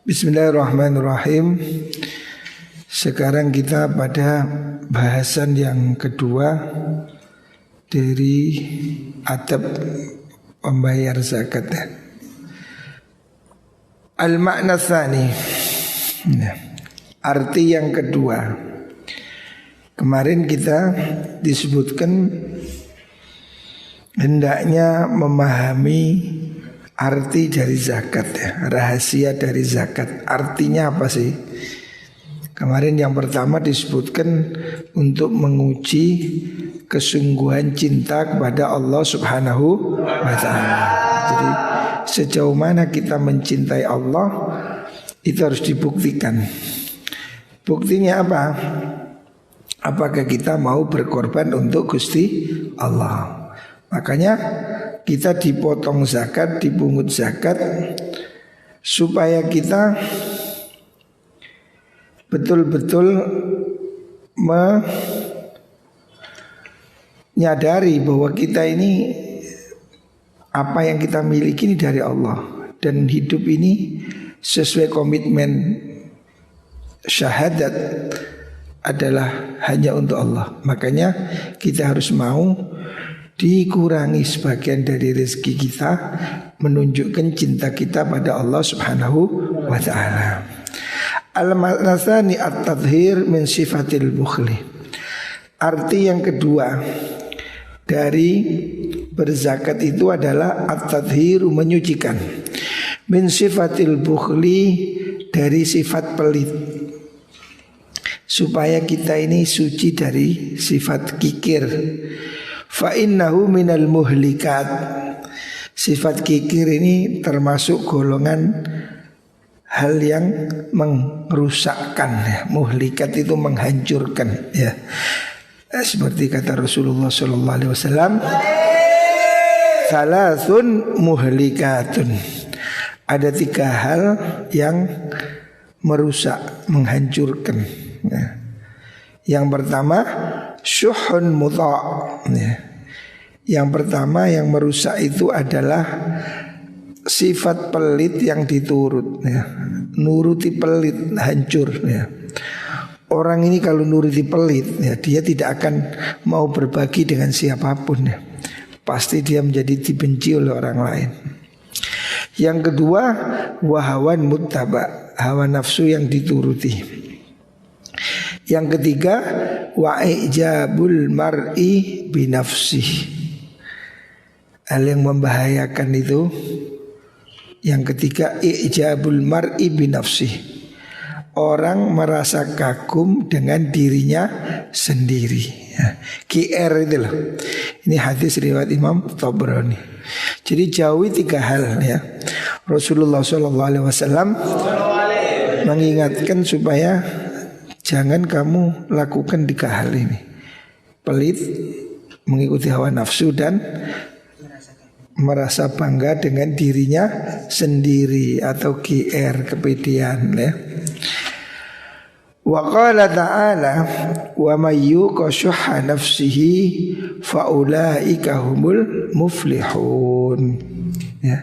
Bismillahirrahmanirrahim. Sekarang kita pada bahasan yang kedua dari adab membayar zakat. Al-makna tsani. Arti yang kedua. Kemarin kita disebutkan hendaknya memahami arti dari zakat ya, rahasia dari zakat. Artinya apa sih? Kemarin yang pertama disebutkan untuk menguji kesungguhan cinta kepada Allah Subhanahu wa ta'ala. Jadi sejauh mana kita mencintai Allah itu harus dibuktikan. Buktinya apa? Apakah kita mau berkorban untuk Gusti Allah? Makanya kita dipotong zakat, dipungut zakat supaya kita betul-betul menyadari bahwa kita ini apa yang kita miliki ini dari Allah, dan hidup ini sesuai komitmen syahadat adalah hanya untuk Allah. Makanya kita harus mau dikurangi sebagian dari rezeki kita, menunjukkan cinta kita pada Allah Subhanahu wa ta'ala. Al-makna tsani at-tadhhir min sifatil bukhli. Arti yang kedua dari berzakat itu adalah at-tadhhir, menyucikan, min sifatil bukhli, dari sifat pelit, supaya kita ini suci dari sifat kikir. Fa innahu minal muhlikat. Sifat kikir ini termasuk golongan hal yang merusakkan ya. Muhlikat itu menghancurkan ya. Seperti kata Rasulullah sallallahu alaihi wasallam, salasun muhlikatun. Ada 3 hal yang merusak, menghancurkan ya. Yang pertama syuhun muta'. Yang pertama yang merusak itu adalah sifat pelit yang diturut ya. Nuruti pelit hancur ya. Orang ini kalau nuruti pelit ya, dia tidak akan mau berbagi dengan siapapun ya. Pasti dia menjadi dibenci oleh orang lain. Yang kedua wahawan muttaba', hawa nafsu yang dituruti. Yang ketiga wa'ijabul mar'i binafsih, hal yang membahayakan itu. Yang ketiga ijabul mar'i binafsih, orang merasa kagum dengan dirinya sendiri ya. QR itu loh. Ini hadis riwayat Imam Tabrani. Jadi jauhi 3 hal ya. Rasulullah SAW mengingatkan supaya jangan kamu lakukan 3 hal ini. Pelit, mengikuti hawa nafsu, dan merasa bangga dengan dirinya sendiri atau GR, kepedean ya. Wa qala ta'ala wa may yuqa syuhha nafsihi fa ulaika humul muflihun ya.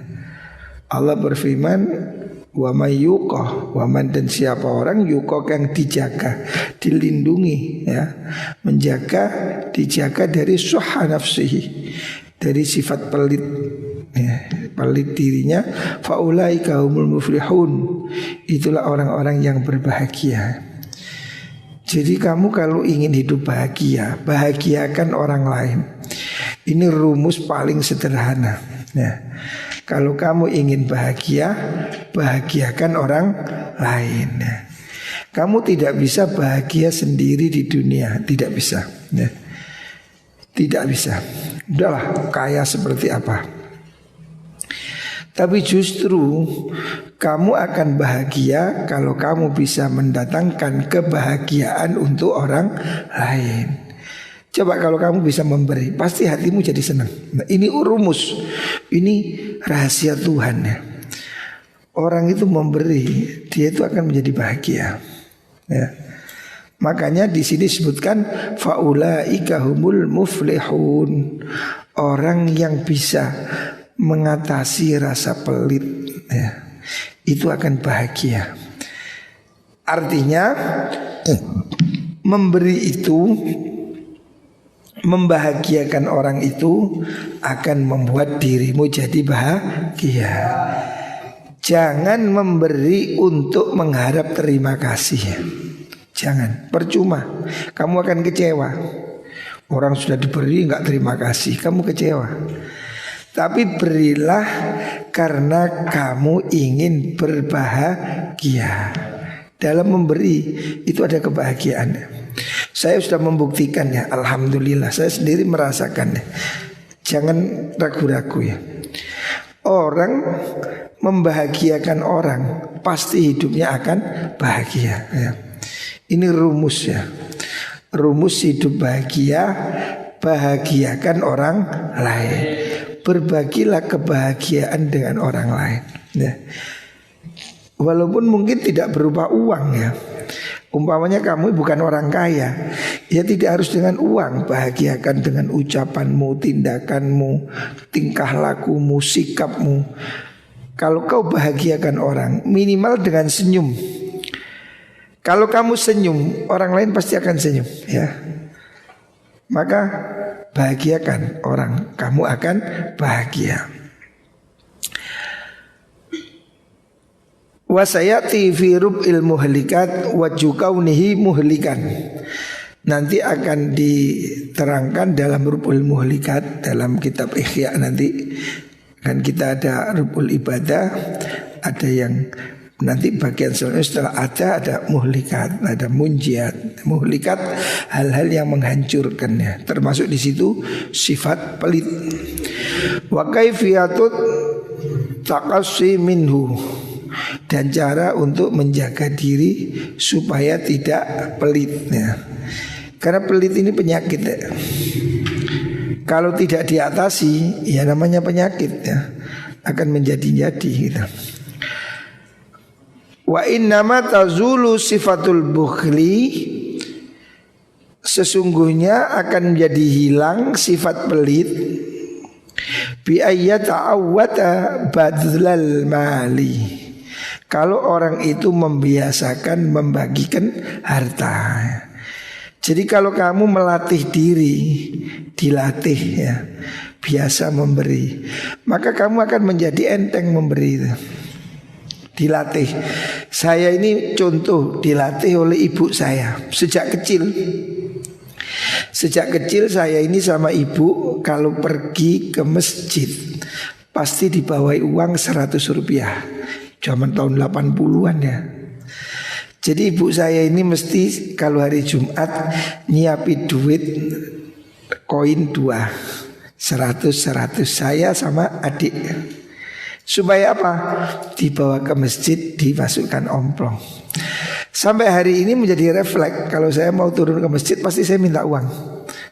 Allah berfirman wa may yuqa, wa man, dan siapa orang yuqa yang dijaga, dilindungi ya, menjaga, dijaga dari syuhha nafsihi, dari sifat pelit ya, pelit dirinya, faulaika humul muflihun, itulah orang-orang yang berbahagia. Jadi kamu kalau ingin hidup bahagia, bahagiakan orang lain. Ini rumus paling sederhana ya. Kalau kamu ingin bahagia, bahagiakan orang lain ya. Kamu tidak bisa bahagia sendiri di dunia, tidak bisa ya. Tidak bisa. Udahlah kaya seperti apa. Tapi justru kamu akan bahagia kalau kamu bisa mendatangkan kebahagiaan untuk orang lain. Coba kalau kamu bisa memberi, pasti hatimu jadi senang. Nah, ini rumus, ini rahasia Tuhan ya. Orang itu memberi, dia itu akan menjadi bahagia ya. Makanya di sini disebutkan faulaika humul muflihun, orang yang bisa mengatasi rasa pelit ya. itu akan bahagia. Artinya memberi itu, membahagiakan orang itu akan membuat dirimu jadi bahagia. Jangan memberi untuk mengharap terima kasih. Jangan, percuma, kamu akan kecewa. Orang sudah diberi nggak terima kasih, kamu kecewa. Tapi berilah karena kamu ingin berbahagia. Dalam memberi itu ada kebahagiaan. Saya sudah membuktikannya, alhamdulillah. Saya sendiri merasakannya. Jangan ragu-ragu ya. Orang membahagiakan orang pasti hidupnya akan bahagia ya. Ini rumus ya. Rumus hidup bahagia, bahagiakan orang lain. Berbagilah kebahagiaan dengan orang lain ya. Walaupun mungkin tidak berupa uang ya. Umpamanya kamu bukan orang kaya, ya tidak harus dengan uang. Bahagiakan dengan ucapanmu, tindakanmu, tingkah lakumu, sikapmu. Kalau kau bahagiakan orang, minimal dengan senyum. Kalau kamu senyum, orang lain pasti akan senyum ya. Maka bahagiakan orang, kamu akan bahagia. Wasayati fi rub'il muhlikat wa jukaunihi muhlikan. Nanti akan diterangkan dalam rub'ul muhlikat, dalam kitab Ihya nanti. Kan kita ada rub'ul ibadah, ada yang nanti bagian selanjutnya setelah ada muhlikat, ada munjiat. Muhlikat hal-hal yang menghancurkannya, termasuk di situ sifat pelit. Wa kaifiyatut taqassi minhu, dan cara untuk menjaga diri supaya tidak pelit ya. Karena pelit ini penyakit ya. Kalau tidak diatasi ya namanya penyakit ya, akan menjadi-jadi gitu. Wa innama tazulu sifatul bukhli, sesungguhnya akan menjadi hilang sifat pelit bi ayyata'awwata badlal mali, kalau orang itu membiasakan membagikan harta. Jadi kalau kamu melatih diri, dilatih ya, biasa memberi, maka kamu akan menjadi enteng memberi itu. Dilatih. Saya ini contoh dilatih oleh ibu saya sejak kecil. Sejak kecil saya ini sama ibu kalau pergi ke masjid pasti dibawai uang 100 rupiah. Zaman tahun 80-an ya. Jadi ibu saya ini mesti kalau hari Jumat nyiapin duit koin 2 100 saya sama adik. Supaya apa? Dibawa ke masjid, dimasukkan omplong. Sampai hari ini menjadi refleks. Kalau saya mau turun ke masjid pasti saya minta uang.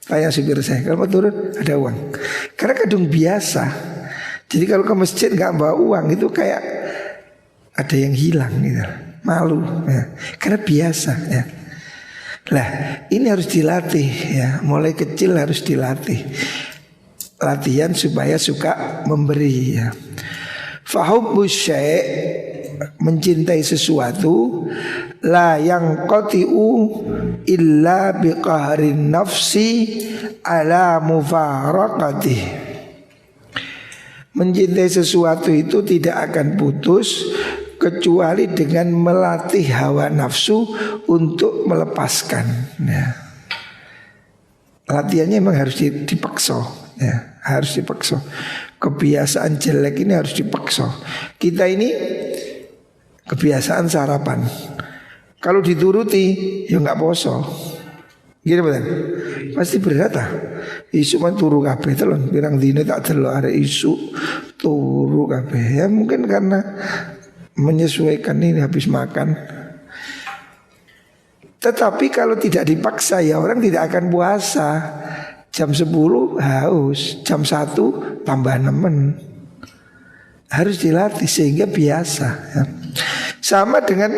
Tanya supir saya, kalau mau turun ada uang. Karena kadung biasa. Jadi kalau ke masjid nggak bawa uang itu kayak ada yang hilang gitu. Malu ya. Karena biasa ya. Lah ini harus dilatih ya. Mulai kecil harus dilatih. Latihan supaya suka memberi ya. Fahubbu syai', mencintai sesuatu, la yang qati'u illa biqahrin nafsi ala mufaraqatih. Mencintai sesuatu itu tidak akan putus kecuali dengan melatih hawa nafsu untuk melepaskan ya. Latihannya memang harus dipaksa ya, harus dipaksa. Kebiasaan jelek ini harus dipaksa. Kita ini kebiasaan sarapan, kalau dituruti ya nggak poso. Gini betul, pasti berat lah. Isu man turu kabeh telon, pirang dino tak delok arek isu turu kabeh. Ya mungkin karena menyesuaikan ini habis makan. Tetapi kalau tidak dipaksa ya orang tidak akan puasa. Jam 10 haus, jam 1 tambah nemen. Harus dilatih sehingga biasa ya. Sama dengan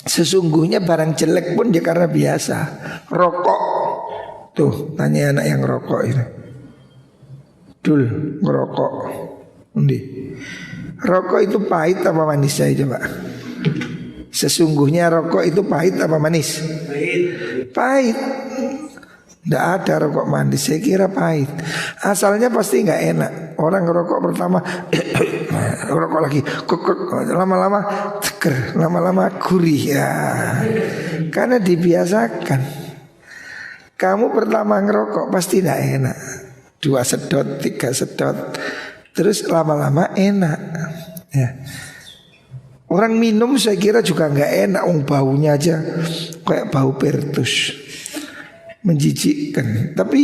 sesungguhnya barang jelek pun dia karena biasa. Rokok, tuh tanya anak yang rokok itu, Dul ngerokok, undi Rokok itu pahit apa manis saya coba? Sesungguhnya rokok itu pahit apa manis? Pahit. Tidak ada rokok manis, saya kira pahit. Asalnya pasti nggak enak. Orang rokok pertama rokok lagi lama-lama seger, lama-lama gurih ya. Karena dibiasakan. Kamu pertama ngerokok pasti tidak enak. 2 sedot, 3 sedot, terus lama-lama enak ya. Orang minum saya kira juga nggak enak, baunya aja kayak bau pertus, menjijikkan. Tapi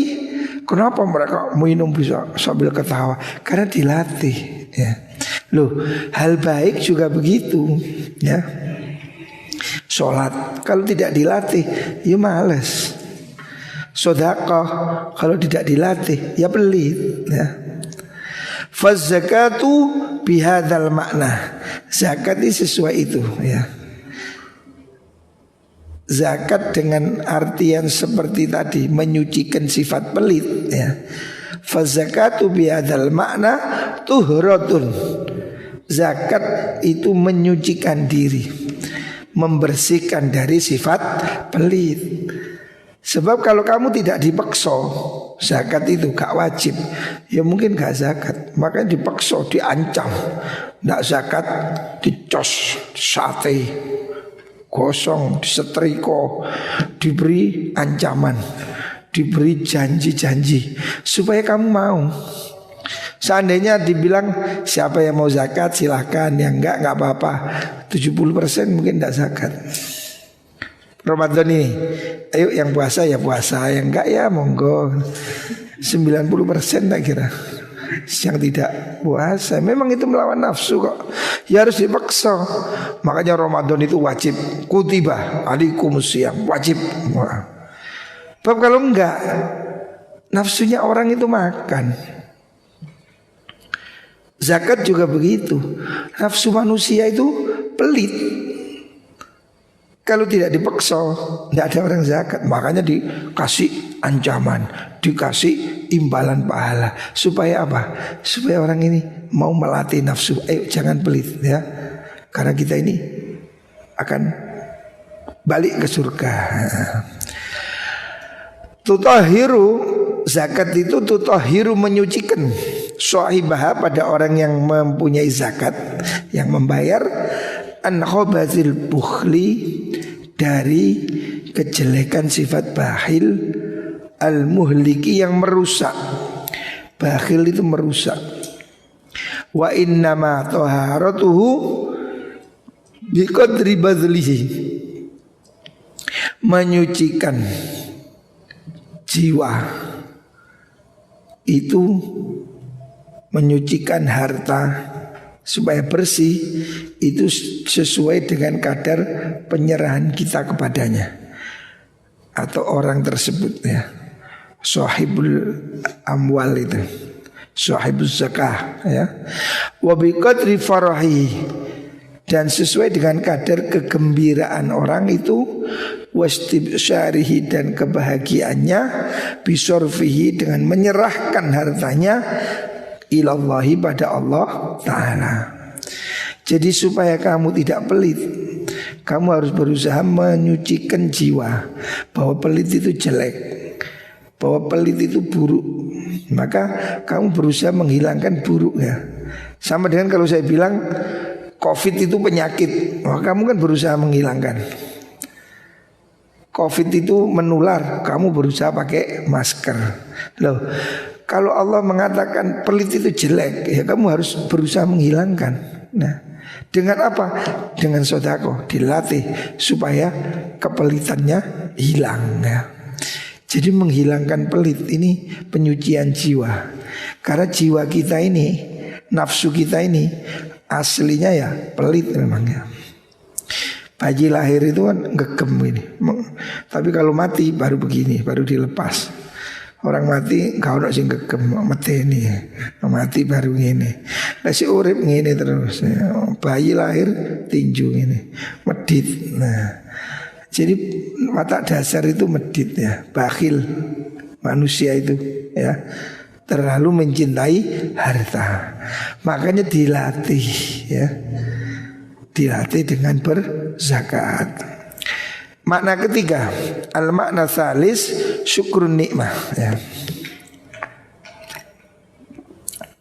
kenapa mereka minum bisa sambil ketawa? Karena dilatih ya. Loh, hal baik juga begitu ya. Sholat kalau tidak dilatih ya males. Sedekah kalau tidak dilatih ya pelit ya. Faz-zakatu bihadzal makna. Zakat ini sesuai itu ya. Zakat dengan artian seperti tadi, menyucikan sifat pelit ya. Faz-zakatu bihadzal makna tuhratun. Zakat itu menyucikan diri, membersihkan dari sifat pelit. Sebab kalau kamu tidak dipaksa, zakat itu gak wajib, ya mungkin gak zakat. Makanya dipaksa, diancam. Gak zakat, dicos, sate, gosong, disetrika, diberi ancaman, diberi janji-janji supaya kamu mau. Seandainya dibilang siapa yang mau zakat silahkan, yang enggak apa-apa, 70% mungkin tidak zakat. Ramadan ini, ayo yang puasa ya puasa, yang enggak ya monggo. 90% tak kira yang tidak puasa. Memang itu melawan nafsu kok. Ya harus dipaksa. Makanya Ramadan itu wajib. Kutiba alaikumusiyam, wajib. Sebab kalau enggak, nafsunya orang itu makan. Zakat juga begitu. Nafsu manusia itu pelit. Kalau tidak dipaksa, tidak ada orang zakat. Makanya dikasih ancaman, dikasih imbalan pahala. Supaya apa? Supaya orang ini mau melatih nafsu. Ayo jangan pelit ya. Karena kita ini akan balik ke surga. Tutahiru, zakat itu tutahiru, menyucikan sahibah pada orang yang mempunyai zakat, yang membayar, an khabazil bukhli, dari kejelekan sifat bakhil, al muhliki, yang merusak. Bakhil itu merusak. Wa innama taharatuhu biqadri badlihi, menyucikan jiwa itu, menyucikan harta supaya bersih, itu sesuai dengan kadar penyerahan kita kepadanya atau orang tersebut ya. Sahibul amwal itu, sahibuz zakah ya. Wa biqadri farahi, dan sesuai dengan kadar kegembiraan orang itu, wastibsyarihi, dan kebahagiaannya, bisorfihi, dengan menyerahkan hartanya, ilallahi, pada Allah Ta'ala. Jadi supaya kamu tidak pelit, kamu harus berusaha menyucikan jiwa, bahwa pelit itu jelek, bahwa pelit itu buruk. Maka kamu berusaha menghilangkan buruknya. Sama dengan kalau saya bilang COVID itu penyakit, maka kamu kan berusaha menghilangkan. COVID itu menular, kamu berusaha pakai masker. Loh, kalau Allah mengatakan pelit itu jelek, ya kamu harus berusaha menghilangkan. Nah, dengan apa? Dengan sedekah, dilatih supaya kepelitannya hilang ya. Jadi menghilangkan pelit ini penyucian jiwa. Karena jiwa kita ini, nafsu kita ini aslinya ya pelit memangnya. Bayi lahir itu kan gegem ini. Tapi kalau mati baru begini, baru dilepas. Orang mati kau nak sing gegem meteni. Mati baru ngene. Lah si urip ngene terus. Bayi lahir tinju ngene. Medit. Nah. Jadi watak dasar itu medit ya. Bakhil manusia itu ya. terlalu mencintai harta. Makanya dilatih ya. Dilatih dengan berzakat. Makna ketiga, al makna salis syukrun nikmah ya.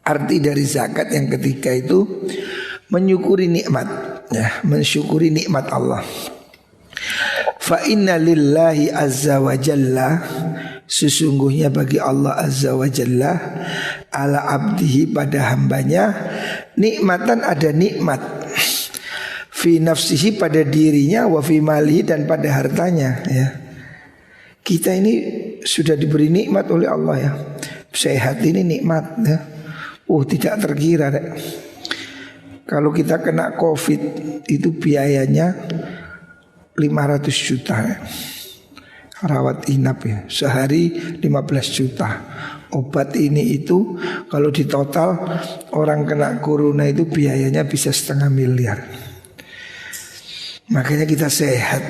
Arti dari zakat yang ketiga itu menyukuri nikmat ya, mensyukuri nikmat Allah. Fa inna lillahi azza wa jalla, sesungguhnya bagi Allah azza wa jalla, ala abdihi pada hambanya, nikmatan ada nikmat, fi nafsihi pada dirinya, wa fi malihi dan pada hartanya ya. Kita ini sudah diberi nikmat oleh Allah ya. Sehat ini nikmat ya. Tidak terkira deh. Kalau kita kena COVID itu biayanya 500 juta ya. Rawat inap ya, sehari 15 juta. Obat ini itu kalau di total orang kena corona itu biayanya bisa 500 miliar. Makanya kita sehat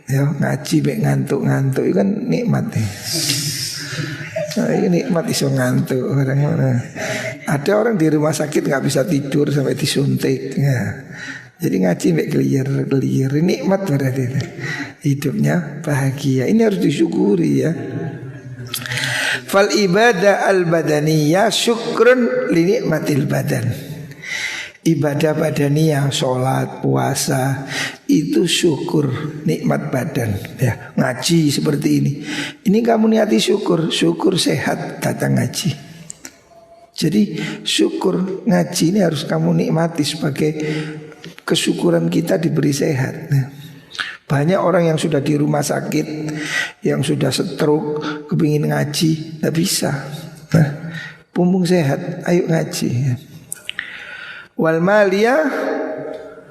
ya, ngaji baik ngantuk-ngantuk itu kan nikmat ya. Nah, ini nikmat iso ngantuk orang mana. Ada orang di rumah sakit nggak bisa tidur sampai disuntik ya. Jadi ngaji mek clear nikmat berarti itu. Hidupnya bahagia. Ini harus disyukuri ya. Fal ibadah al badaniyah syukrun li nikmatil badan. Ibadah badaniyah, sholat, puasa itu syukur nikmat badan ya. Ngaji seperti ini kamu niati syukur sehat datang ngaji. Jadi syukur ngaji ini harus kamu nikmati sebagai kesyukuran kita diberi sehat ya. Banyak orang yang sudah di rumah sakit, yang sudah stroke, kepingin ngaji, tidak bisa. Nah, mumpung sehat, ayo ngaji ya. Wal maliyah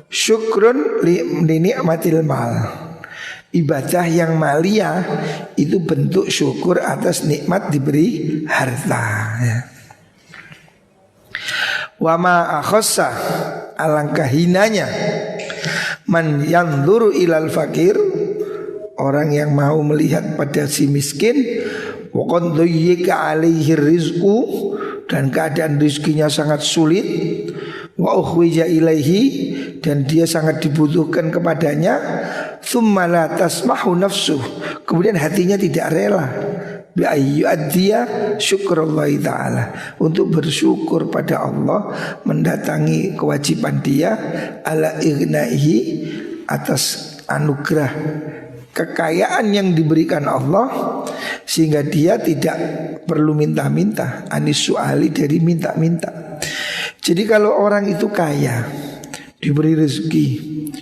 syukrun li ni'matil mal. Ibadah yang maliyah itu bentuk syukur atas nikmat diberi harta ya. Wa ma akhassa, alangkah hinanya man yanzuru ilal fakir, orang yang mau melihat pada si miskin, wa qad dhayyika alaihi rizqu, dan keadaan rizkinya sangat sulit, wa ukhwija ilaihi, dan dia sangat dibutuhkan kepadanya, tsumma la tasmahu nafsuh, kemudian hatinya tidak rela bi ayyu'addiya syukrallahi ta'ala, untuk bersyukur pada Allah, mendatangi kewajiban dia, ala ighnaihi, atas anugerah kekayaan yang diberikan Allah, sehingga dia tidak perlu minta-minta, anis su'ali, dari minta-minta. Jadi kalau orang itu kaya, diberi rezeki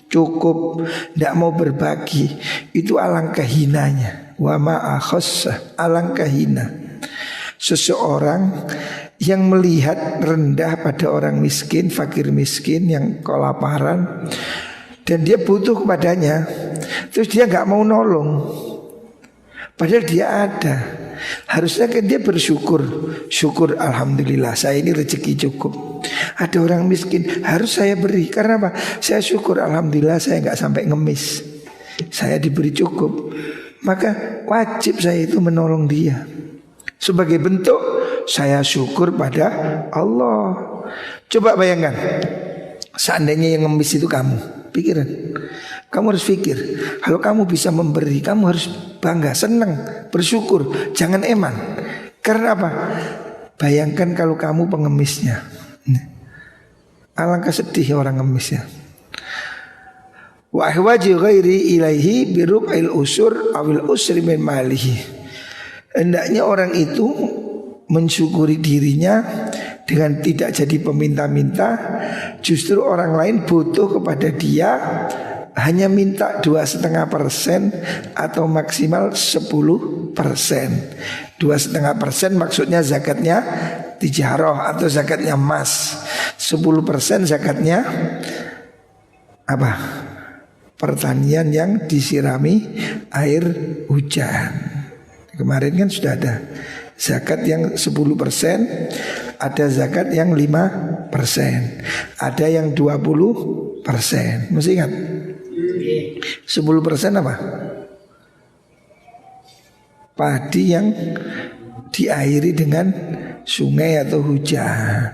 cukup, tidak mau berbagi, itu alangkah hinanya. Wa ma akhassa, alangkah hina seseorang yang melihat rendah pada orang miskin, fakir miskin yang kelaparan, dan dia butuh kepadanya, terus dia nggak mau nolong, padahal dia ada. Harusnya kan dia bersyukur, syukur alhamdulillah saya ini rezeki cukup. Ada orang miskin, harus saya beri. Karena apa? Saya syukur alhamdulillah saya nggak sampai ngemis, saya diberi cukup. Maka wajib saya itu menolong dia. Sebagai bentuk saya syukur pada Allah. Coba bayangkan, seandainya yang ngemis itu kamu, pikiran. Kamu harus pikir, kalau kamu bisa memberi, kamu harus bangga, senang, bersyukur, jangan eman. Karena apa? Bayangkan kalau kamu pengemisnya, alangkah sedih orang ngemisnya. Wa ahwaji ghairi ilaihi birub'il usur awil usri min malihi. Hendaknya orang itu mensyukuri dirinya dengan tidak jadi peminta-minta. Justru orang lain butuh kepada dia, hanya minta 2,5% atau maksimal 10%. 2,5% maksudnya zakatnya tijaroh atau zakatnya emas. 10% zakatnya apa? Pertanian yang disirami air hujan. Kemarin kan sudah ada zakat yang 10%, ada zakat yang 5%, ada yang 20%. Mesti ingat 10% apa? Padi yang diairi dengan sungai atau hujan.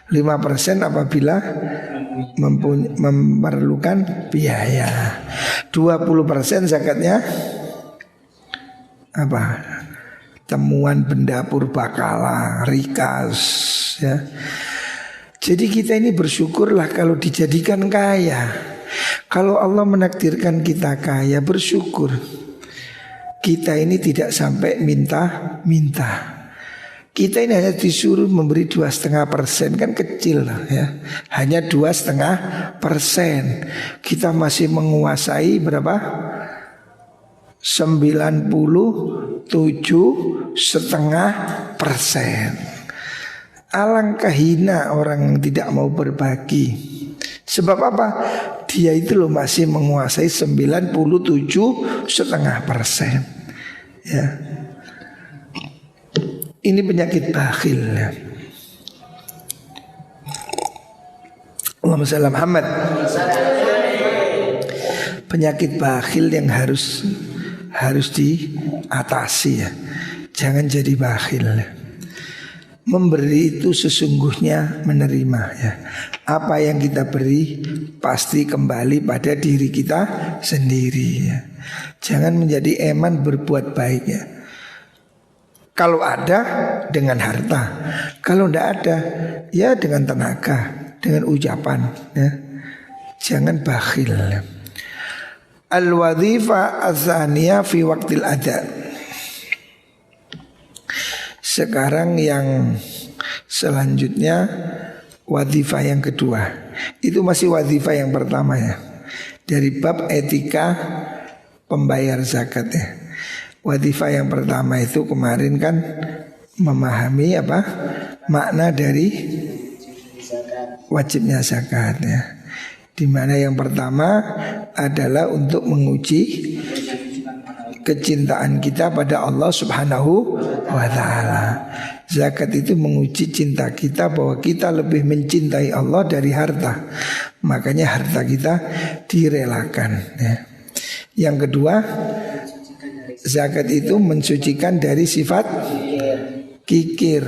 5% apabila memerlukan biaya. 20% zakatnya apa? Temuan benda purbakala, rikas, ya. Jadi kita ini bersyukurlah kalau dijadikan kaya. Kalau Allah menakdirkan kita kaya, bersyukur. Kita ini tidak sampai minta-minta. Kita ini hanya disuruh memberi 2,5%, kan kecil lah ya. Hanya 2,5%. Kita masih menguasai berapa? 97,5%. Alangkah hina orang yang tidak mau berbagi. Sebab apa? Dia itu loh masih menguasai 97,5%. Ya. Ini penyakit bakhil ya. Allahumma shalli ala Muhammad. Penyakit bakhil yang harus diatasi ya. Jangan jadi bakhil ya. Memberi itu sesungguhnya menerima ya. Apa yang kita beri pasti kembali pada diri kita sendiri ya. Jangan menjadi eman berbuat baik ya. Kalau ada dengan harta, kalau tidak ada ya dengan tenaga, dengan ucapan ya. Jangan bakhil ya. Al-wadhifa az-zaniyah fi waqtil ada. Sekarang yang selanjutnya wadhifah yang kedua. Itu masih wadhifah yang pertama ya. Dari bab etika pembayar zakat ya. Wadhifah yang pertama itu kemarin kan memahami apa makna dari wajibnya zakat ya. Dimana yang pertama adalah untuk menguji kecintaan kita pada Allah Subhanahu wa ta'ala. Zakat itu menguji cinta kita bahwa kita lebih mencintai Allah dari harta. Makanya harta kita direlakan ya. Yang kedua, zakat itu mensucikan dari sifat kikir,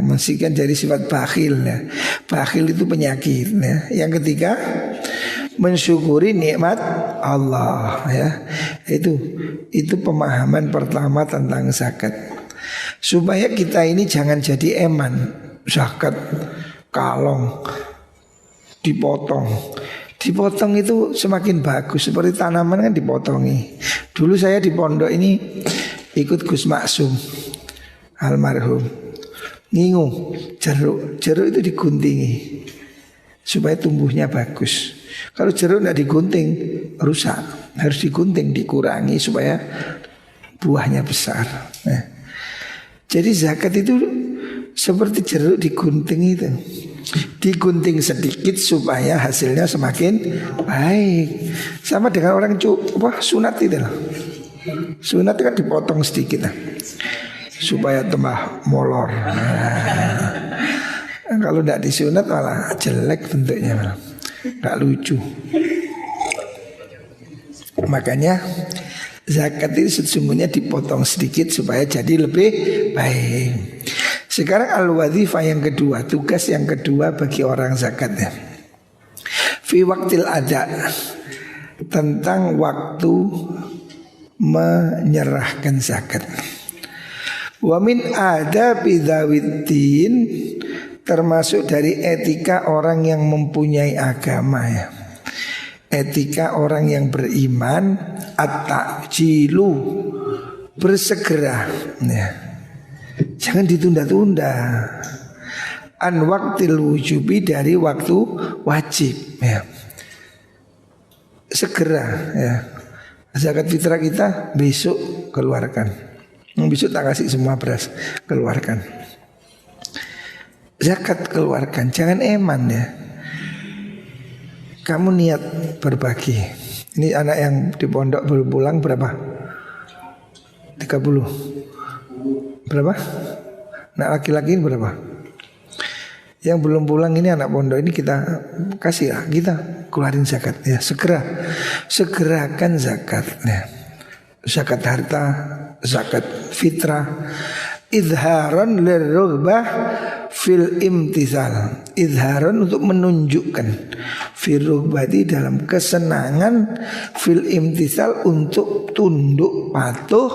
mensucikan dari sifat bakhil ya. Bakhil itu penyakit ya. Yang ketiga, mensyukuri nikmat Allah ya. Itu pemahaman pertama tentang zakat. Supaya kita ini jangan jadi eman. Zakat kalong dipotong. Dipotong itu semakin bagus. Seperti tanaman kan dipotongi. Dulu saya di pondok ini ikut Gus Maksum almarhum. Ngingu jeruk itu diguntingi supaya tumbuhnya bagus. Kalau jeruk tidak digunting rusak. Harus digunting, dikurangi supaya buahnya besar. Nah, jadi zakat itu seperti jeruk digunting itu. Digunting sedikit supaya hasilnya semakin baik. Sama dengan orang sunat itu lah. Sunat kan dipotong sedikit lah, supaya tambah molor. Nah, kalau tidak disunat malah jelek bentuknya, malah nggak lucu. Makanya zakat itu sesungguhnya dipotong sedikit supaya jadi lebih baik. Sekarang al-wadhifah yang kedua, tugas yang kedua bagi orang zakat ya. Fi waqtil ada, tentang waktu menyerahkan zakat. Wa min adabi dzawiddin, termasuk dari etika orang yang mempunyai agama ya. Etika orang yang beriman, at-ta'jilu, bersegera ya. Jangan ditunda-tunda. An waqtil wujubi, dari waktu wajib ya. Segera ya. Zakat fitrah kita besok keluarkan. Besok tak kasih semua beras, keluarkan. Zakat keluarkan, jangan eman ya. Kamu niat berbagi. Ini anak yang di pondok baru pulang berapa? 30. Berapa? Anak laki-laki ini berapa? Yang belum pulang ini anak pondok ini kita kasih lah, kita keluarin zakat ya. Segerakan zakat ya. Zakat harta, zakat fitrah. Idharan lirrughbah fil imtithal. Idharan untuk menunjukkan, fil rughbati dalam kesenangan, fil imtithal untuk tunduk patuh,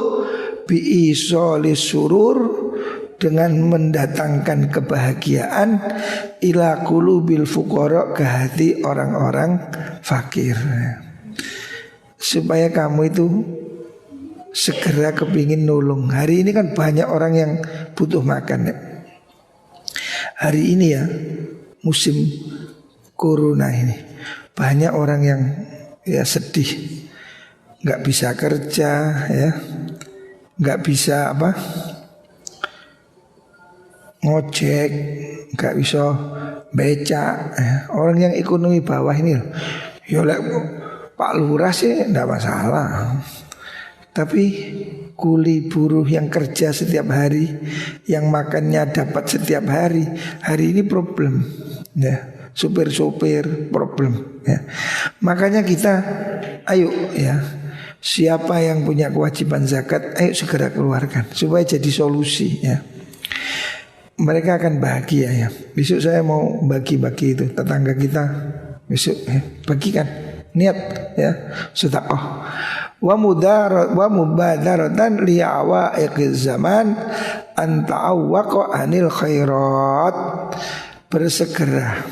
bi isoli surur dengan mendatangkan kebahagiaan, ila qulubil fuqara ke hati orang-orang fakir. Supaya kamu itu segera kepingin nolong. Hari ini kan banyak orang yang butuh makan ya. Hari ini ya musim corona ini, banyak orang yang ya sedih, nggak bisa kerja ya, nggak bisa ngojek, nggak bisa becak ya. Orang yang ekonomi bawah ini ya Pak Lurah sih nggak masalah. Tapi kuli buruh yang kerja setiap hari, yang makannya dapat setiap hari ini problem ya. Supir-supir problem ya. Makanya kita ayo ya, siapa yang punya kewajiban zakat, ayo segera keluarkan supaya jadi solusi ya. Mereka akan bahagia ya. Besok saya mau bagi-bagi itu tetangga kita, besok ya, bagikan niat ya sedekah. Wa mubadaratan li'awaiqiz zaman an ta'awwaqa anil khairat. Bersegera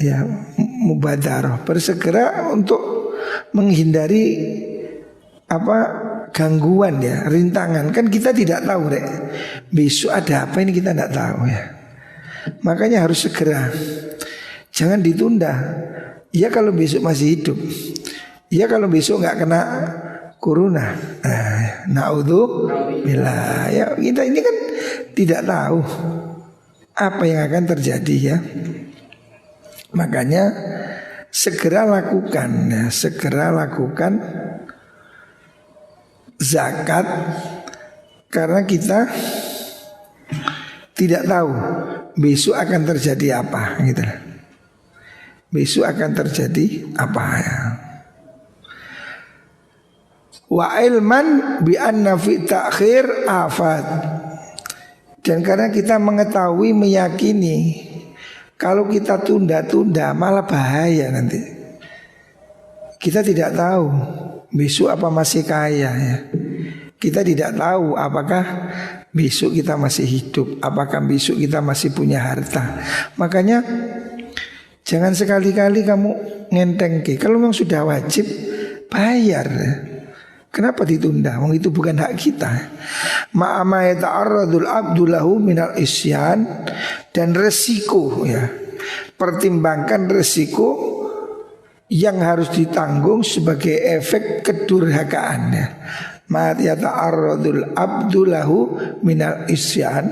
ya, mubadarah, bersegera untuk menghindari gangguan ya, rintangan. Kan kita tidak tahu Rek, besok ada apa ini kita tidak tahu ya. Makanya harus segera, jangan ditunda. Ya kalau besok masih hidup, ya kalau besok nggak kena corona, naudzubillah ya. Kita ini kan tidak tahu apa yang akan terjadi ya. Makanya segera lakukan ya, segera lakukan zakat, karena kita tidak tahu besok akan terjadi apa gitu. Besok akan terjadi apa ya. Wa ilman bi anna fi ta'khir afat. Dan karena kita mengetahui, meyakini kalau kita tunda-tunda malah bahaya nanti. Kita tidak tahu besok apa masih kaya ya. Kita tidak tahu apakah besok kita masih hidup, apakah besok kita masih punya harta. Makanya jangan sekali-kali kamu ngenteng ke. Kalau memang sudah wajib bayar ya. Kenapa ditunda? Wong itu bukan hak kita. Ma'ama yata'arradul abdulahu minal isyan. Dan resiko ya, pertimbangkan resiko yang harus ditanggung sebagai efek kedurhakaan ya. Ma yata'arradul abdulahu minal isyan,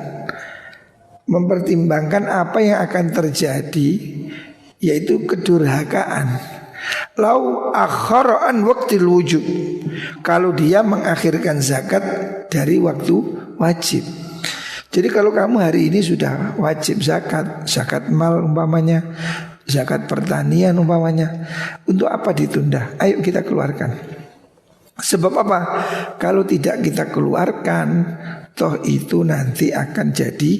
mempertimbangkan apa yang akan terjadi, yaitu kedurhakaan. Lau akhara'an waqtil wujub, kalau dia mengakhirkan zakat dari waktu wajib. Jadi kalau kamu hari ini sudah wajib zakat, zakat mal umpamanya, zakat pertanian umpamanya, untuk apa ditunda? Ayo kita keluarkan. Sebab apa? Kalau tidak kita keluarkan, toh itu nanti akan jadi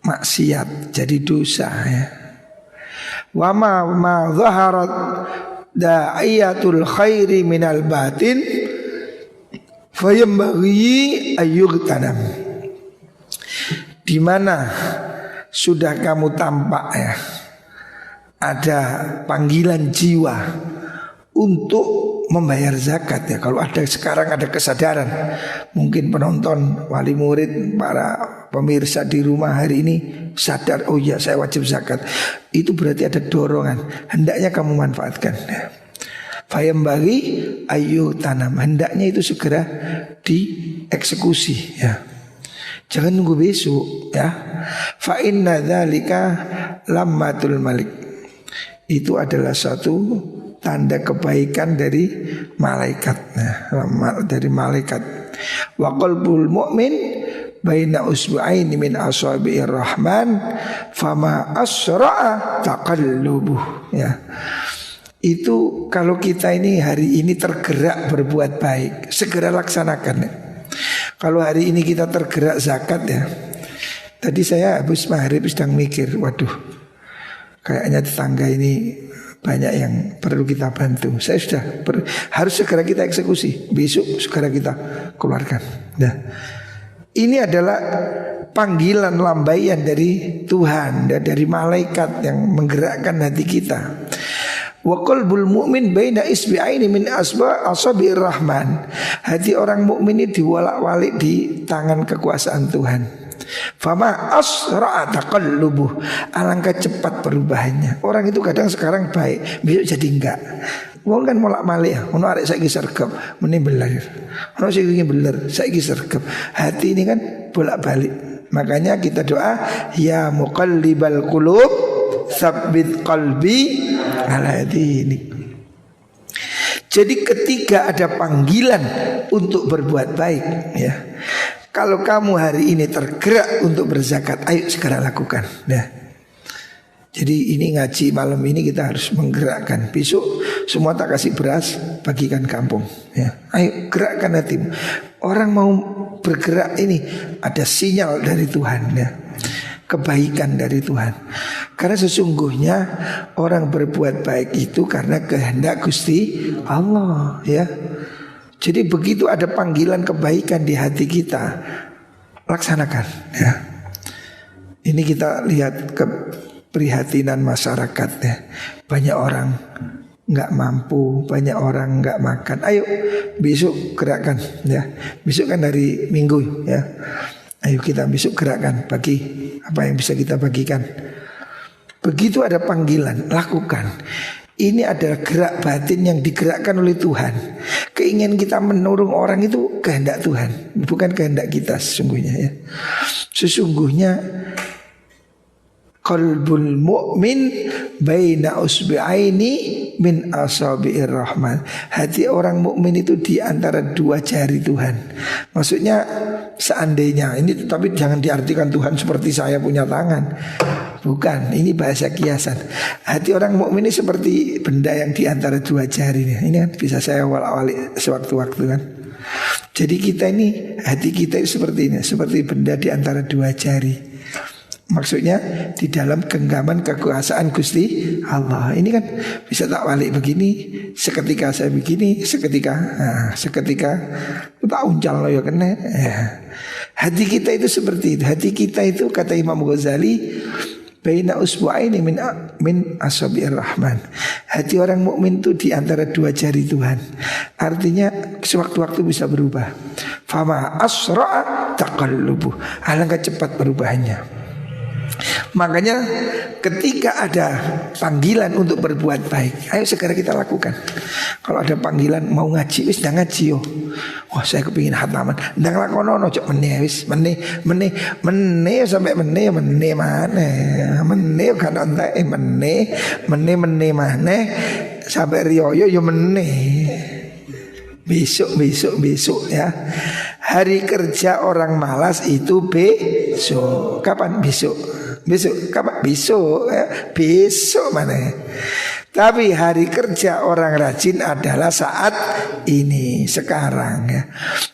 maksiat, jadi dosa ya. Wa ma zaharat da'iyatul khairi minal batin fayambaghi ayyughtanam. Di mana sudah kamu tampak ya, ada panggilan jiwa untuk membayar zakat ya. Kalau ada sekarang ada kesadaran, mungkin penonton, wali murid, para pemirsa di rumah hari ini sadar, oh ya saya wajib zakat. Itu berarti ada dorongan, hendaknya kamu manfaatkan ya. Fayambaghi ayu tanam, hendaknya itu segera dieksekusi ya. Jangan nunggu besok ya. Fa inna dzalika lammatul malik. Itu adalah satu tanda kebaikan dari malaikat ya, dari malaikat. Wa qalbul mu'min baina usbu'aini min asabi'ir rahman fama asra'a taqallubuh ya. Itu kalau kita ini hari ini tergerak berbuat baik, segera laksanakan ya. Kalau hari ini kita tergerak zakat ya. Tadi saya habis maghrib sedang mikir, waduh, kayaknya tetangga ini banyak yang perlu kita bantu. Saya sudah harus segera kita eksekusi. Besok segera kita keluarkan. Nah, ini adalah panggilan lambaian dari Tuhan, dari malaikat yang menggerakkan hati kita. Wa qalbul mu'min baina isbi'aini min asabi'ir rahman. Hati orang mukmin ini diwalak-walik di tangan kekuasaan Tuhan. Fama asra'a taqallubuh, alangkah cepat perubahannya. Orang itu kadang sekarang baik, besok jadi enggak. Wong kan molak-malik ya, ono arek saiki sergap, meni beler. Ono sing ingin beler, saiki sergap. Hati ini kan bolak-balik. Makanya kita doa, ya muqallibal qulub, tsabbit qalbi ala dini. Jadi ketika ada panggilan untuk berbuat baik ya, kalau kamu hari ini tergerak untuk berzakat, ayo segera lakukan. Nah, jadi ini ngaji malam ini kita harus menggerakkan. Besok semua tak kasih beras, bagikan kampung. Ya, ayo gerakkan hatimu. Orang mau bergerak ini ada sinyal dari Tuhan ya, kebaikan dari Tuhan. Karena sesungguhnya orang berbuat baik itu karena kehendak Gusti Allah ya. Jadi begitu ada panggilan kebaikan di hati kita, laksanakan ya. Ini kita lihat keprihatinan masyarakat ya. Banyak orang nggak mampu, banyak orang nggak makan. Ayo besok gerakkan ya. Besok kan hari Minggu ya. Ayo kita besok gerakkan, bagi apa yang bisa kita bagikan. Begitu ada panggilan, lakukan. Ini adalah gerak batin yang digerakkan oleh Tuhan. Keinginan kita menolong orang itu kehendak Tuhan, bukan kehendak kita sesungguhnya ya. Sesungguhnya qalbul mu'min baina usbi'aini min asabi'ir rahman. Hati orang mukmin itu di antara dua jari Tuhan. Maksudnya seandainya ini, tapi jangan diartikan Tuhan seperti saya punya tangan. Bukan, ini bahasa kiasan. Hati orang mukmin ini seperti benda yang di antara dua jari. Ini kan bisa saya awal-awali sewaktu-waktu kan. Jadi kita ini, hati kita itu seperti ini, seperti benda di antara dua jari. Maksudnya di dalam genggaman kekuasaan Gusti Allah. Ini kan bisa tak balik begini, seketika saya begini, seketika tak uncal loh ya kena. Hati kita itu seperti itu. Hati kita itu kata Imam Ghazali, baina usbu'aini min asabi'ir rahman. Hati orang mukmin itu di antara dua jari Tuhan. Artinya sewaktu-waktu bisa berubah. Fama asra'a taqallubuh, alangkah cepat perubahannya. Makanya ketika ada panggilan untuk berbuat baik, ayo segera kita lakukan. Kalau ada panggilan mau ngaji, wis ndang ngaji yo. Wah, saya kepingin hataman, ndang lakonono cok meneh wis meneh sampai meneh kan entek meneh maneh sampai riyo yo meneh. Besok ya. Hari kerja orang malas itu besok. Kapan besok? Besok kapan? Besok ya. Besok mana? Tapi hari kerja orang rajin adalah saat ini, sekarang ya.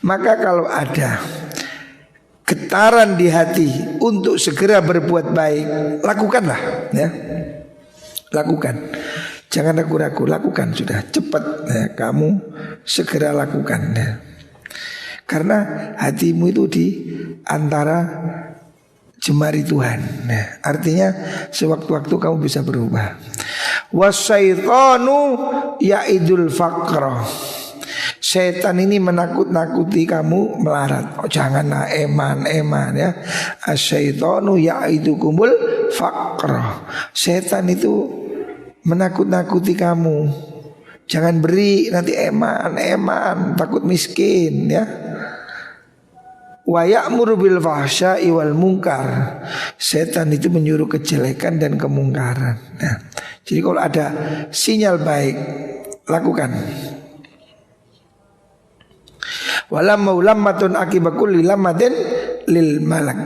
Maka kalau ada getaran di hati untuk segera berbuat baik, lakukanlah ya. Lakukan. Jangan ragu-ragu, lakukan sudah cepat ya, kamu segera lakukan ya. Karena hatimu itu di antara jemari Tuhan. Nah, artinya sewaktu-waktu kamu bisa berubah. Wasyaitanu ya'idul faqra. Setan ini menakut-nakuti kamu melarat. Oh, janganlah eman ya. Asyaitanu ya'idukumul faqra. Setan itu menakut-nakuti kamu. Jangan beri, nanti eman, takut miskin ya. Wa ya'muru bil fahsya'i wal munkar. Setan itu menyuruh kejelekan dan kemungkaran. Nah, jadi kalau ada sinyal baik, lakukan. Walam maulammatun akibakul lilamadin lil malak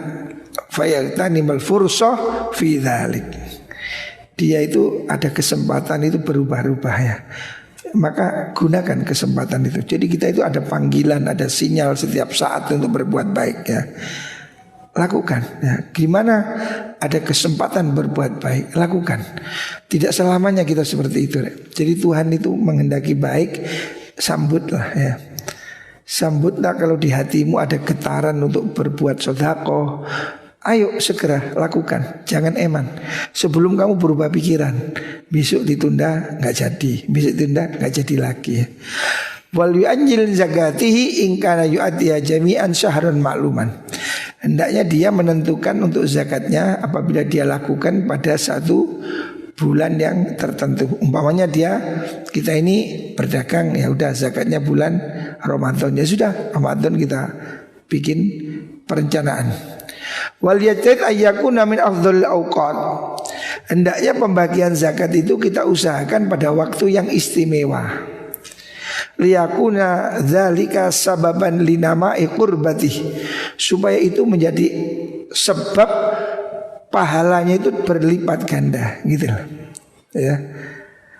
fayaghtanimal fursah fi dzalik. Dia itu ada kesempatan itu berubah-ubah ya. Maka gunakan kesempatan itu. Jadi kita itu ada panggilan, ada sinyal setiap saat untuk berbuat baik ya. Lakukan ya. Gimana ada kesempatan berbuat baik, lakukan. Tidak selamanya kita seperti itu ya. Jadi Tuhan itu menghendaki baik, sambutlah ya. Sambutlah kalau di hatimu ada getaran untuk berbuat sedekah. Ayo segera lakukan, jangan eman. Sebelum kamu berubah pikiran, besok ditunda nggak jadi, besok ditunda nggak jadi lagi ya. Wal yu'ajjil zakatihi in kana yu'addiya jami'an syahrun ma'luman. Hendaknya dia menentukan untuk zakatnya apabila dia lakukan pada satu bulan yang tertentu. Umpamanya kita ini berdagang, ya udah zakatnya bulan Ramadan, ya sudah Ramadan kita bikin perencanaan. Wal yajid ayyakuna min afdhalil awqat. Hendaknya pembagian zakat itu kita usahakan pada waktu yang istimewa. Liyakuna dzalika sababan linama'i qurbatih, supaya itu menjadi sebab pahalanya itu berlipat ganda gitu loh. Ya.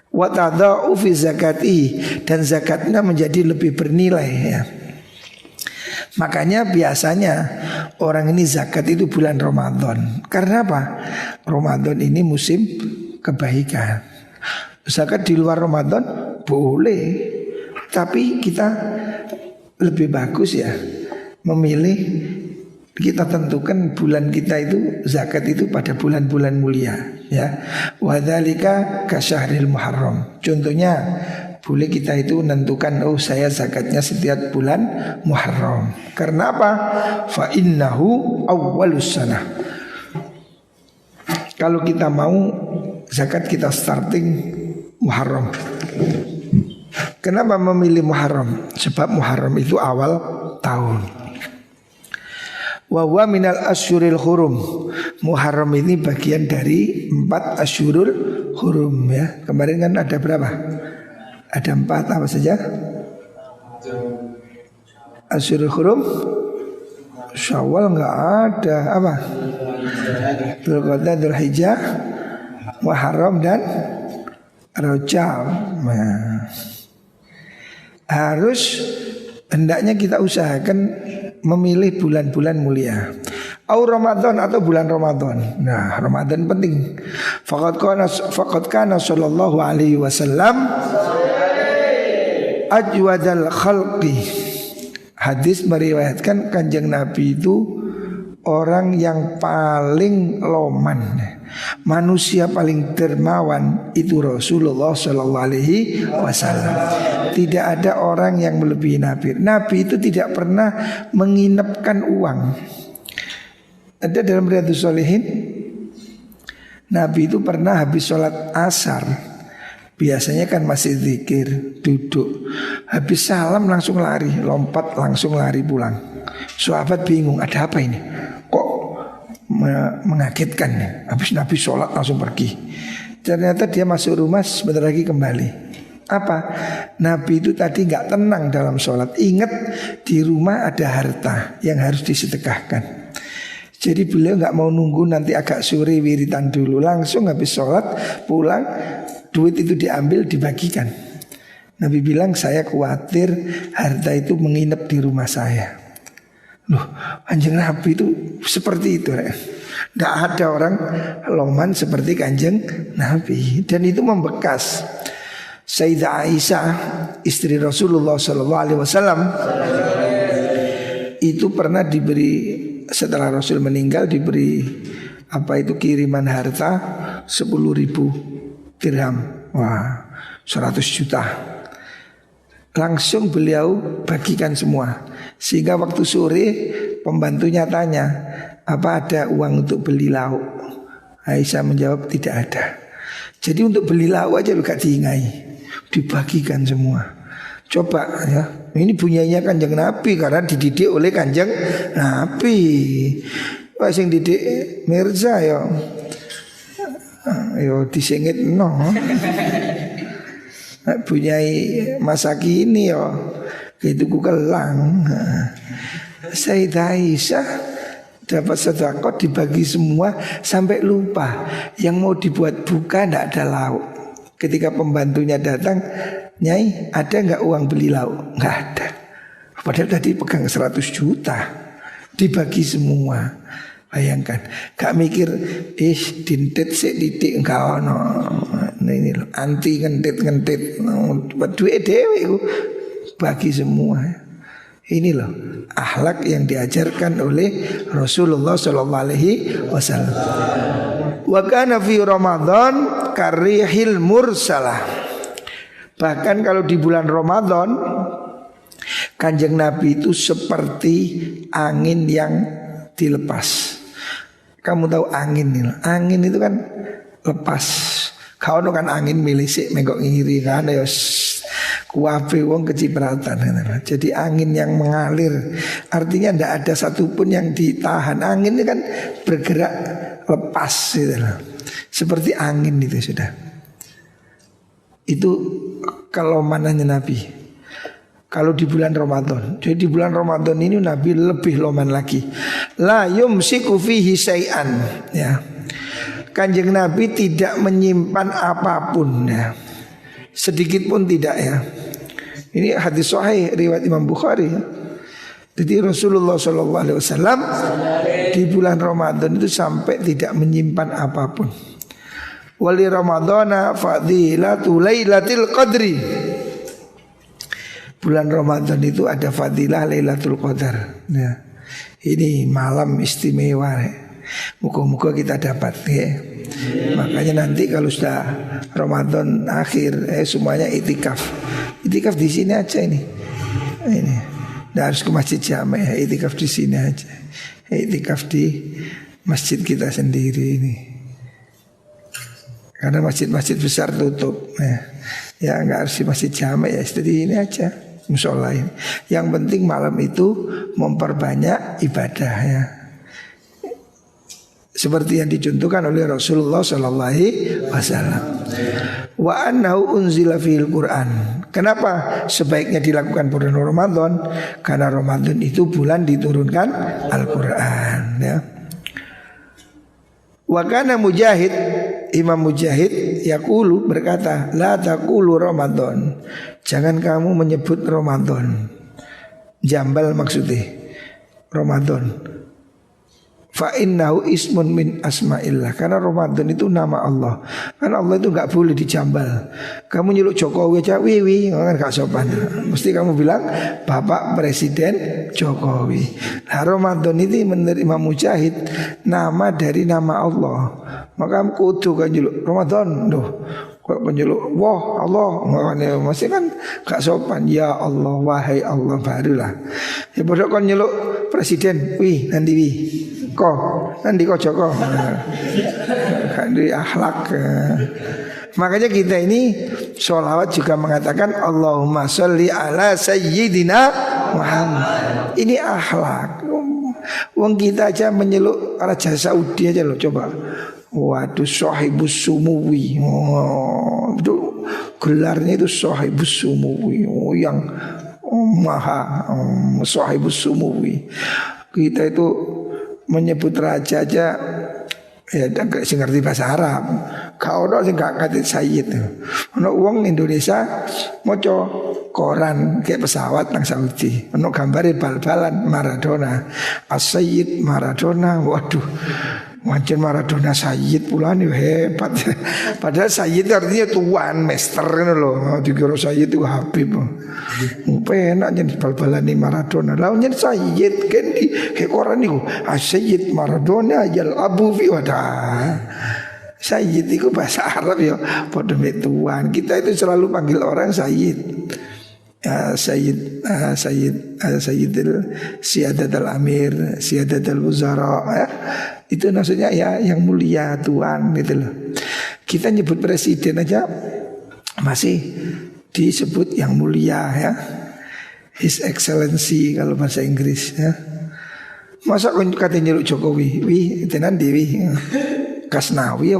Wa tadau fi zakatihi, dan zakatnya menjadi lebih bernilai ya. Makanya biasanya orang ini zakat itu bulan Ramadan. Karena apa? Ramadan ini musim kebaikan. Zakat di luar Ramadan boleh, tapi kita lebih bagus ya memilih, kita tentukan bulan kita itu zakat itu pada bulan-bulan mulia ya. Wadzalika kasyahril Muharram. Contohnya boleh kita itu menentukan, oh saya zakatnya setiap bulan Muharram. Karena apa? Fa innahu awwalus sanah. Kalau kita mau zakat kita starting Muharram. Kenapa memilih Muharram? Sebab Muharram itu awal tahun. Wa huwa minal asyuril hurum. Muharram ini bagian dari 4 asyurul hurum ya. Kemarin kan ada berapa? Ada 4 apa saja? Asyurul hurum. Syawal enggak ada. Apa? Dzulqa'dah, Dzulhijjah, Muharram dan Rajab. Nah, harus hendaknya kita usahakan memilih bulan-bulan mulia. Au Ramadan atau bulan Ramadan. Nah, Ramadan penting. Faqad kana sallallahu alaihi wasallam ajwadal khalqi. Hadis meriwayatkan Kanjeng Nabi itu orang yang paling loman, manusia paling dermawan itu Rasulullah sallallahu alaihi wasallam. Tidak ada orang yang melebihi Nabi. Nabi itu tidak pernah menginapkan uang. Ada dalam Riyadhus Shalihin, Nabi itu pernah habis sholat asar, biasanya kan masih zikir, duduk, habis salam langsung lari, lompat langsung lari pulang. Sahabat bingung, ada apa ini? Kok mengagetkan ya? Habis Nabi sholat langsung pergi. Ternyata dia masuk rumah, sebentar lagi kembali. Apa? Nabi itu tadi gak tenang dalam sholat. Ingat di rumah ada harta yang harus disedekahkan. Jadi beliau gak mau nunggu nanti agak sore wiritan dulu, langsung habis sholat pulang, duit itu diambil dibagikan. Nabi bilang, saya khawatir harta itu menginap di rumah saya. Loh, Kanjeng Nabi itu seperti itu. Tidak ada orang loman seperti Kanjeng Nabi. Dan itu membekas. Sayyidah Aisyah, istri Rasulullah SAW, itu pernah diberi, setelah Rasul meninggal, diberi apa itu kiriman harta 10.000 dirham. Wah, 100 juta. Langsung beliau bagikan semua. Sehingga waktu sore pembantunya tanya, apa ada uang untuk beli lauk? Aisyah menjawab, tidak ada. Jadi untuk beli lauk aja lu gak diingai, dibagikan semua. Coba ya, ini punyanya Kanjeng Nabi karena dididik oleh Kanjeng Nabi. Wah sing didik Mirza ya, yo disengit no. Punyai masa kini yo, itu ku kelang. Sayyidah Aisyah dapat sedekah dibagi semua sampai lupa. Yang mau dibuat buka tidak ada lauk. Ketika pembantunya datang, Nyai ada nggak uang beli lauk? Nggak ada. Padahal tadi pegang 100 juta, dibagi semua. Bayangkan, gak mikir dintet sik didik enggak ono. Nah ini loh, anti ngentit duit dhewe iku bagi semua. Ini loh akhlak yang diajarkan oleh Rasulullah sallallahu alaihi wasallam. Wa kana fi Ramadan karihil mursalah. Bahkan kalau di bulan Ramadan Kanjeng Nabi itu seperti angin yang dilepas. Kamu tahu angin nih, angin itu kan lepas. Kau kan angin milisik menggok ngiri kan ya kuape wong kecipratan. Jadi angin yang mengalir, artinya tidak ada satupun yang ditahan. Angin ini kan bergerak lepas gitu. Seperti angin itu sudah. Itu kalau manahnya Nabi. Kalau di bulan Ramadan. Jadi di bulan Ramadan ini Nabi lebih loman lagi. La yumsiku fihi syai'an, ya. Kanjeng Nabi tidak menyimpan apapun, ya. Sedikit pun tidak, ya. Ini hadis sahih riwayat Imam Bukhari, ya. Jadi Rasulullah SAW di bulan Ramadan itu sampai tidak menyimpan apapun. Wali Ramadana fadilatu lailatul qadri. Bulan Ramadan itu ada fadilah Lailatul Qadar, ya. Ini malam istimewa, ya. Muka-muka kita dapat, ya. Makanya nanti kalau sudah Ramadan akhir, semuanya itikaf. Itikaf di sini aja ini. Nggak harus ke masjid jamaah, ya. Itikaf di sini aja. Itikaf di masjid kita sendiri ini. Karena masjid-masjid besar tutup, ya. Ya nggak harus di masjid jamaah, ya. Jadi ini aja. Musola ini. Yang penting malam itu memperbanyak ibadah, ya. Seperti yang dicontohkan oleh Rasulullah sallallahu alaihi wasallam. Wa annahu unzila fil Quran. Kenapa sebaiknya dilakukan bulan Ramadan? Karena Ramadan itu bulan diturunkan Al-Quran, ya. Wa kana Mujahid, Imam Mujahid yaqulu berkata, la taqulu Ramadan. Jangan kamu menyebut Ramadan. Jambal maksudnya Ramadan. Fa innahu ismun min asma'illah. Karena Ramadan itu nama Allah. Karena Allah itu enggak boleh dijambal. Kamu nyeluk Jokowi aja wiwi, kan enggak sopan. Mesti kamu bilang Bapak Presiden Jokowi. Nah Ramadan ini menurut Imam Mujahid nama dari nama Allah. Maka kudu kan nyeluk Ramadan. Duh, kok menyeluk wah Allah, masih kan gak sopan. Ya Allah, wahai Allah, barulah. Ya bodoh kan nyeluk presiden, wih nanti wih kok nanti kok Joko, kan di akhlak. Makanya kita ini sholawat juga mengatakan Allahumma sholli ala sayyidina Muhammad. Ini akhlak. Wong kita aja menyeluk Raja Saudi aja loh, coba. Waduh, Sahibus Sumuwi. Itu gelarnya itu Sahibus Sumuwi. Yang maha Sahibus Sumuwi. Kita itu menyebut raja aja ya gak sing ngerti bahasa Arab. Kau ora sing gak ngerti sayyid. Ono wong Indonesia maca koran kayak pesawat nang Saudi. Ono gambare bal-balan Maradona. As-Sayyid Maradona. Waduh. Wancen Maradona Sayyid pula nih hebat. Padahal Sayyid artinya tuan, master kan loh. Dikira Sayyid itu Habib. Penak jadi bal-balan nih Maradona. Lawannya Sayyid kan di koran itu. Sayyid Maradona yal abu fi wadah. Sayyid itu bahasa Arab ya. Pada tuan. Kita itu selalu panggil orang Sayyid. Sayyid Siyadat al-Amir, Siyadat al-Wuzara, ya. Itu maksudnya ya yang mulia tuan gitu loh. Kita nyebut presiden aja masih disebut yang mulia ya, His Excellency kalau bahasa Inggris ya. Masa kau katanya nyeluk Jokowi, wih tenan dewi Kasnawi ya.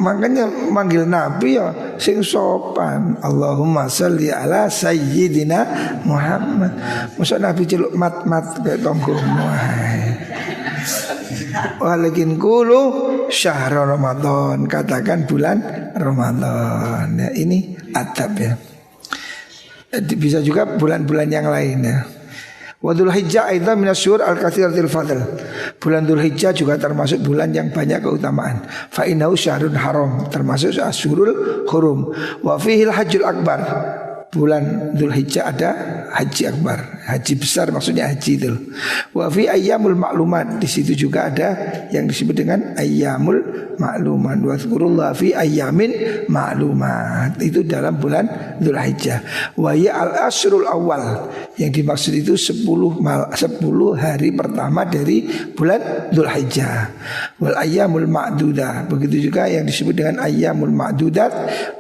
Makanya manggil Nabi ya sing sopan. Allahumma sholli ala sayyidina Muhammad. Masa Nabi celuk mat kayak tonggo. Walakin kulu syahr Ramadan, katakan bulan Ramadan. Ya, ini adab ya. Bisa juga bulan-bulan yang lain ya. Wa Dzulhijjah aidan minasyhur al-katsiratil fadl. Bulan Dzulhijjah juga termasuk bulan yang banyak keutamaan. Fa innahu syahrun haram, termasuk asyhurul hurum. Wa fihi al-hajjul akbar. Bulan Dzulhijjah ada haji akbar, haji besar maksudnya haji itu. Wa fi ayyamul ma'lumat, di situ juga ada yang disebut dengan ayyamul ma'lumat. Wa dzkurullaha fi ayyamin ma'lumat, itu dalam bulan Dzulhijjah. Wa ya al-asyrul awal, yang dimaksud itu 10 hari pertama dari bulan Dzulhijjah. Wal ayyamul ma'dudah, begitu juga yang disebut dengan ayyamul ma'dudat.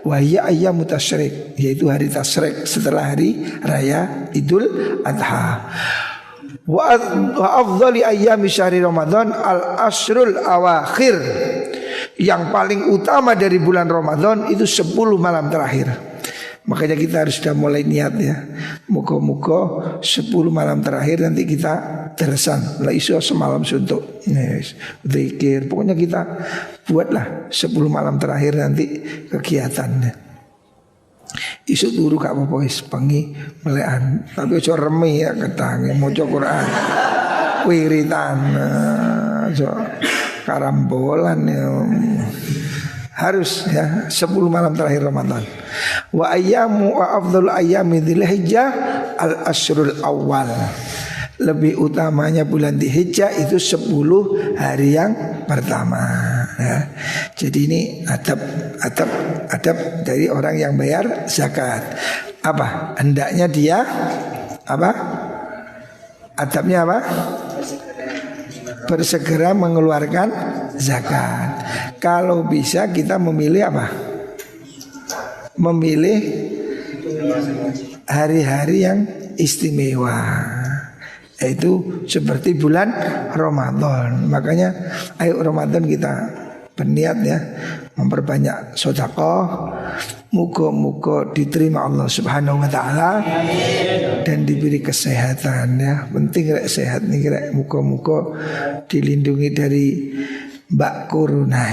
Wa ya ayyamut tasyrik, yaitu hari tasyrik setelah hari raya Idul Adha. Wa afdhali ayyami syahri Ramadan al-ashrul awakhir. Yang paling utama dari bulan Ramadan itu 10 malam terakhir. Makanya kita harus sudah mulai niat ya. Muka-muka 10 malam terakhir nanti kita teresan. Lah iso semalam suntuk. Yes. Zikir. Pokoknya kita buatlah 10 malam terakhir nanti kegiatannya. Isu turu gak apa-apa wis bengi melekan, tapi aja remi ya ketangi maca Quran. Wiritan aja karambolan ya. Harus ya 10 malam terakhir Ramadan. Wa ayyamu wa afdhalu ayyami Dzulhijjah al-asyrul awal. Lebih utamanya bulan Dzulhijjah itu 10 hari yang pertama ya. Jadi ini adab dari orang yang bayar zakat. Apa? Hendaknya dia apa? Adabnya apa? Bersegera mengeluarkan zakat. Kalau bisa kita memilih apa? Memilih hari-hari yang istimewa, yaitu seperti bulan Ramadan. Makanya ayo Ramadan kita berniat ya, memperbanyak sedekah. Muga-muga diterima Allah Subhanahu wa taala dan diberi kesehatan ya. Penting rek sehat nih rek, muga-muga dilindungi dari Mbak Corona.